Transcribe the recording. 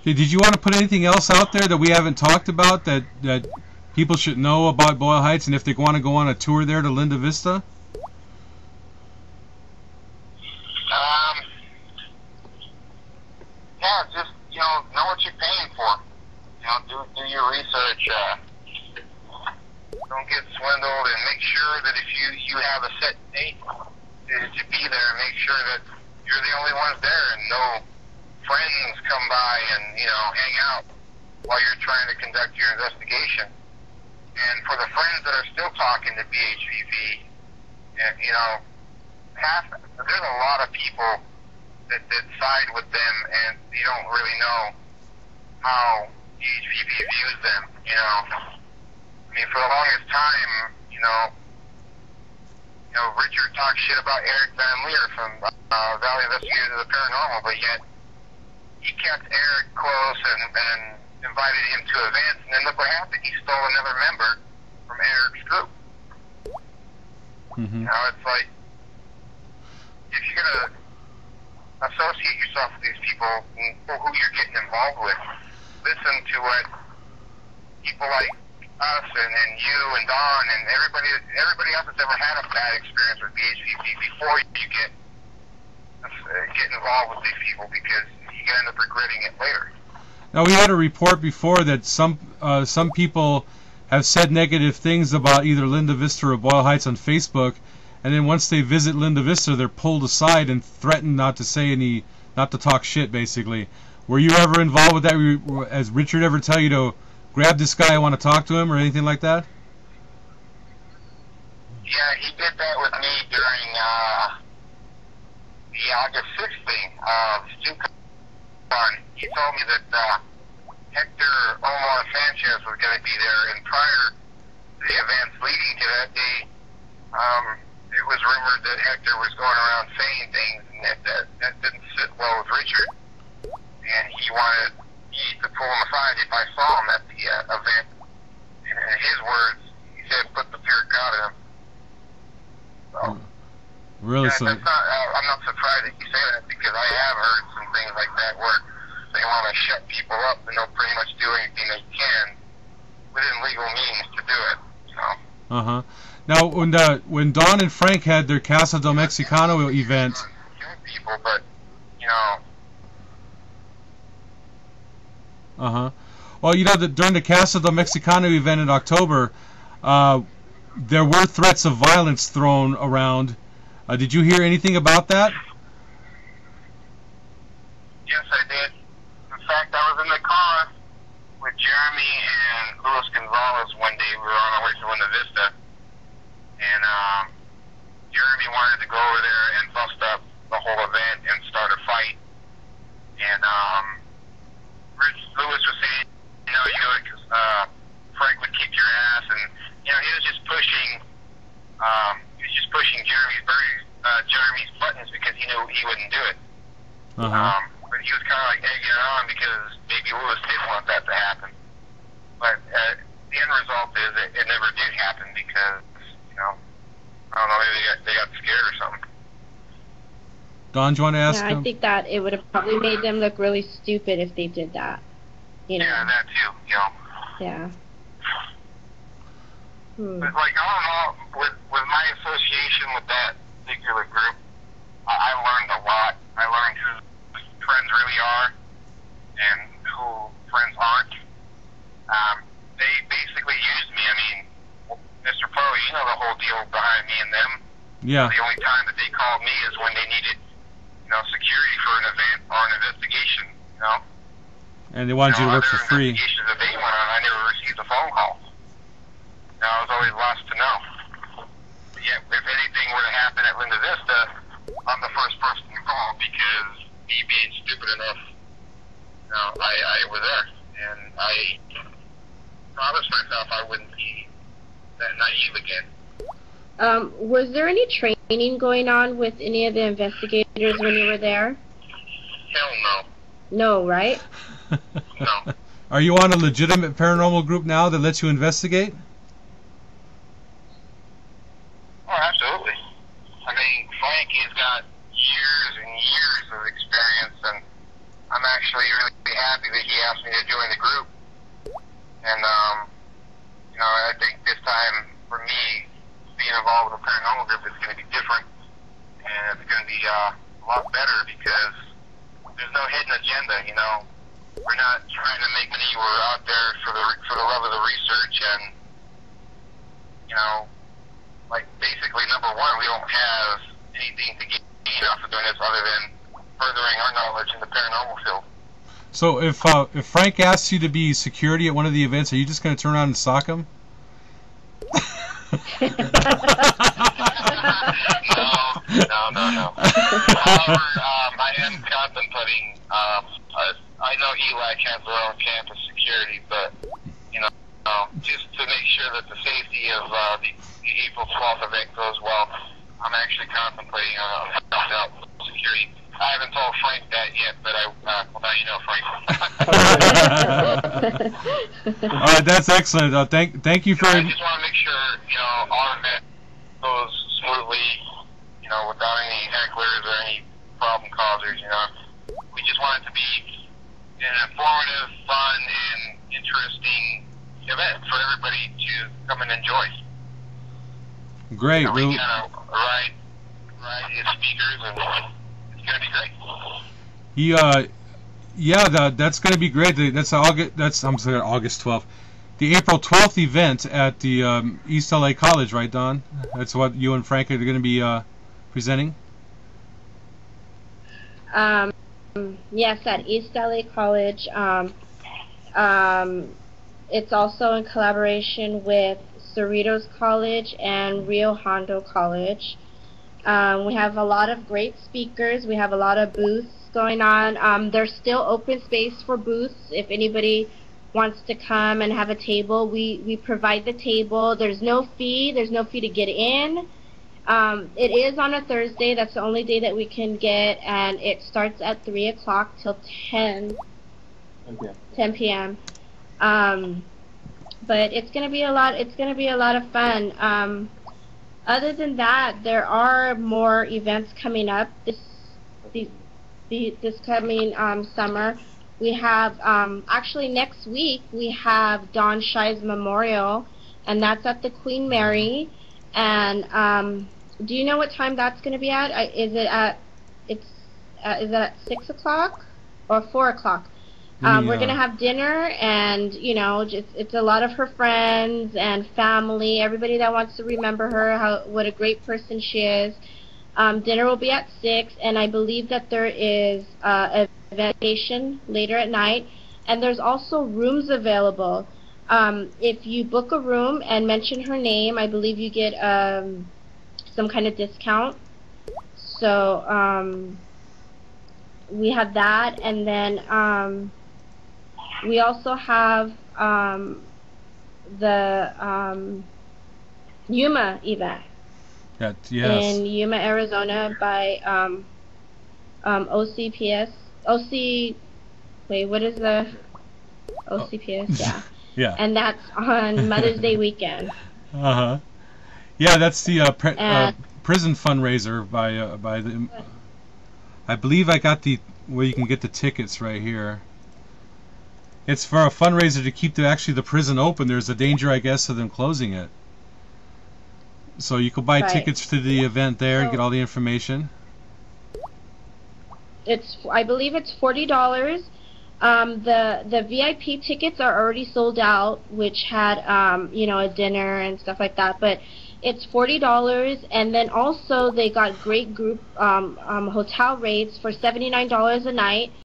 Okay, did you want to put anything else out there that we haven't talked about that people should know about Boyle Heights, and if they want to go on a tour there to Linda Vista? Yeah, just, know what you're paying for. Do your research. Don't get swindled, and make sure that if you have a set date to be there, make sure that you're the only ones there and no friends come by and, hang out while you're trying to conduct your investigation. And for the friends that are still talking to BHVP, there's a lot of people that side with them, and you don't really know how BHVP views them, for the longest time, Richard talked shit about Eric Van Leer from Valley Investigators of the Paranormal, but yet he kept Eric close and invited him to events, and then look what happened. He stole another member from Eric's group. Mm-hmm. It's like, if you're going to associate yourself with these people who you're getting involved with, listen to what people like us and you and Don and everybody else that's ever had a bad experience with BHVP before you get involved with these people, because you can end up regretting it later. Now, we had a report before that some people have said negative things about either Linda Vista or Boyle Heights on Facebook, and then once they visit Linda Vista, they're pulled aside and threatened not to talk shit, basically. Were you ever involved with that? Has Richard ever tell you to grab this guy, I want to talk to him, or anything like that? Yeah, he did that with me during the August 6th thing. He told me that Hector Omar Sanchez was going to be there, and prior to the events leading to that day, it was rumored that Hector was going around saying things, and that didn't sit well with Richard, and he wanted me to pull him aside if I saw him at the event. And in his words, he said, "Put the fear of God in him." So, really? I'm not surprised that you say that, because I have heard some things like that where they want to shut people up, and they'll pretty much do anything they can within legal means to do it. Uh-huh. Now, when Don and Frank had their Casa del Mexicano event... people, but, Uh-huh. Well, that during the Casa del Mexicano event in October, there were threats of violence thrown around. Did you hear anything about that? Yes, I did. In fact, I was in the car with Jeremy and Luis Gonzalez one day. We were on our way to Linda Vista, and Jeremy wanted to go over there and bust up the whole event and start a fight. And Luis was saying, you do it because Frank would kick your ass, and he was just pushing. Jeremy's buttons because he knew he wouldn't do it. Uh-huh. But he was kind of like egging it on because maybe Lewis didn't want that to happen. But the end result is it never did happen because, I don't know, maybe they got scared or something. Don, do you want to ask him? I think that it would have probably made them look really stupid if they did that. Yeah, that too, Yeah. But, I don't know, with my association with that particular group, I learned a lot. I learned who friends really are and who friends aren't. They basically used me. Mr. Poe, the whole deal behind me and them. Yeah. The only time that they called me is when they needed, security for an event or an investigation, And they wanted you to work for free. Investigations that they went on, I never received a phone call. I was always lost to know. But yeah, if anything were to happen at Linda Vista, I'm the first person to call, because me being stupid enough, I was there, and I promised myself I wouldn't be that naive again. Was there any training going on with any of the investigators when you were there? Hell no. No, right? No. Are you on a legitimate paranormal group now that lets you investigate? Oh, absolutely. Frank has got years and years of experience, and I'm actually really happy that he asked me to join the group. And, you know, I think this time, for me, being involved with a paranormal group is going to be different. And it's going to be a lot better because there's no hidden agenda, you know. We're not trying to make money. We're out there for the love of the research. And, you know, like, basically, number one, we don't have anything to gain off of doing this other than furthering our knowledge in the paranormal field. So if Frank asks you to be security at one of the events, are you just going to turn around and sock him? No. However, I am contemplating. I know ELAC has their own campus security, but you know, just to make sure that the safety of the April 12th event goes well, I'm actually contemplating helping out with security. I haven't told Frank that yet, but well, now you know, Frank. All right, that's excellent. Thank you for. I just want to make sure, you know, our event goes smoothly, you know, without any hecklers or any problem causers. You know, we just want it to be an informative, fun, and interesting event for everybody to come and enjoy. Great. You know, we got a variety of speakers, and it's going to be great. That's going to be great. That's August 12th. The April 12th event at the East LA College, right, Don? That's what you and Frank are going to be presenting? Yes, at East LA College. It's also in collaboration with Cerritos College and Rio Hondo College. We have a lot of great speakers. We have a lot of booths going on. There's still open space for booths. If anybody wants to come and have a table, we provide the table. There's no fee. There's no fee to get in. It is on a Thursday. That's the only day that we can get, and it starts at 3 o'clock till 10 p.m. But it's gonna be a lot. It's gonna be a lot of fun. Other than that, there are more events coming up this coming summer. We have actually next week we have Don Schei's Memorial, and that's at the Queen Mary. And do you know what time that's going to be at? Is it at 6 o'clock or 4 o'clock? We're going to have dinner, and you know, it's a lot of her friends and family, everybody that wants to remember her, what a great person she is. Dinner will be at 6, and I believe that there is a event station later at night, and there's also rooms available. If you book a room and mention her name, I believe you get some kind of discount. So we have that, and then we also have the Yuma event. Yes. In Yuma, Arizona by OCPS. Wait, what is the OCPS? Yeah. Yeah. And that's on Mother's Day weekend. Uh-huh. Yeah, that's the prison fundraiser by the. I believe I got where you can get the tickets right here. It's for a fundraiser to keep the prison open. There's a danger, I guess, of them closing it. So you can buy tickets to the event there and get all the information. I believe it's $40. The VIP tickets are already sold out, which had you know, a dinner and stuff like that. But it's $40, and then also they got great group hotel rates for $79 a night.